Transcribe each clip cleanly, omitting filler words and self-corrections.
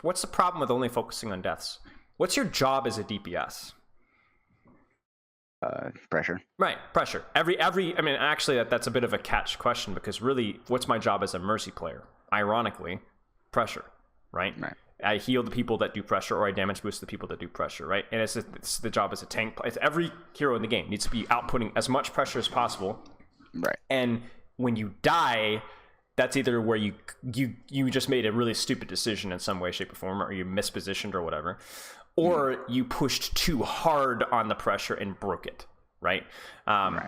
What's the problem with only focusing on deaths? What's your job as a DPS? Pressure. Right, pressure. I mean, actually, that's a bit of a catch question, because really, what's my job as a Mercy player? Ironically, pressure, right? Right. I heal the people that do pressure, or I damage boost the people that do pressure, right? And it's the job as a tank. Every hero in the game needs to be outputting as much pressure as possible. Right. And when you die, that's either where you just made a really stupid decision in some way, shape, or form, or you mispositioned or whatever, or you pushed too hard on the pressure and broke it, right?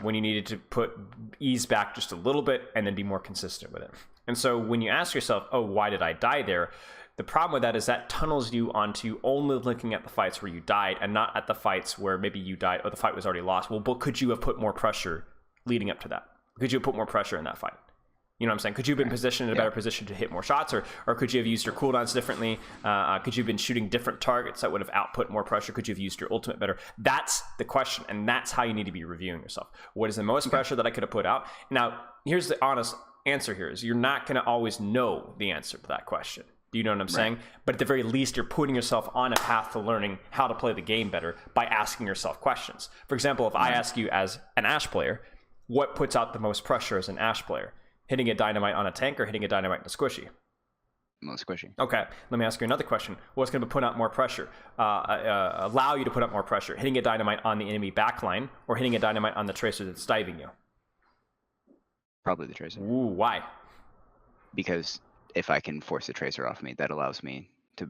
When you needed to ease back just a little bit and then be more consistent with it. And so when you ask yourself, oh, why did I die there? The problem with that is that tunnels you onto only looking at the fights where you died and not at the fights where maybe you died or the fight was already lost. Well, but could you have put more pressure leading up to that? Could you have put more pressure in that fight? You know what I'm saying? Could you have been positioned in a better position to hit more shots, or could you have used your cooldowns differently? Could you have been shooting different targets that would have output more pressure? Could you have used your ultimate better? That's the question, and that's how you need to be reviewing yourself. What is the most pressure that I could have put out? Now, here's the honest answer here, is you're not going to always know the answer to that question. Do you know what I'm saying? But at the very least, you're putting yourself on a path to learning how to play the game better by asking yourself questions. For example, if I ask you as an Ashe player, what puts out the most pressure as an Ashe player? Hitting a dynamite on a tank or hitting a dynamite in a squishy? Most squishy. Okay, let me ask you another question. What's going to put out more pressure? Allow you to put out more pressure? Hitting a dynamite on the enemy backline or hitting a dynamite on the tracer that's diving you? Probably the tracer. Ooh, why? Because if I can force the tracer off me, that allows me to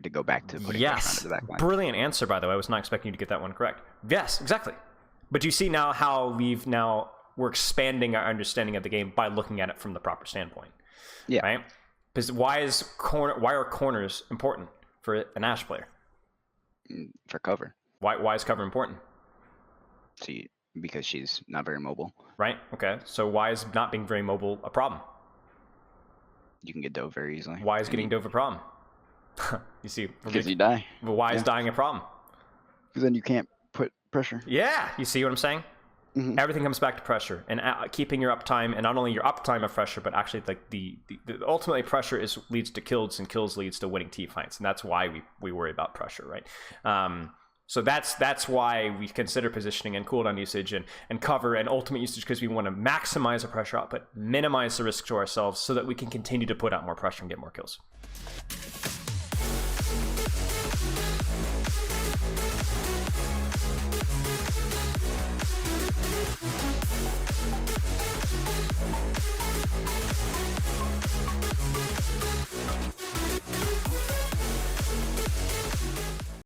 go back to putting pressure onto the backline. Brilliant answer, by the way. I was not expecting you to get that one correct. Yes, exactly. But you see now how we're expanding our understanding of the game by looking at it from the proper standpoint. Yeah. Right? Because why are corners important for an Ashe player? For cover. Why is cover important? Because she's not very mobile. Right? Okay. So why is not being very mobile a problem? You can get dove very easily. Why is getting dove a problem? You see? Because you die. But why is dying a problem? Because then you can't put pressure. Yeah. You see what I'm saying? Mm-hmm. Everything comes back to pressure and keeping your uptime, and not only your uptime of pressure, but actually like the ultimately pressure leads to kills, and kills leads to winning team fights, and that's why we worry about pressure, right? So that's why we consider positioning and cooldown usage and cover and ultimate usage, because we want to maximize the pressure output, minimize the risk to ourselves, so that we can continue to put out more pressure and get more kills.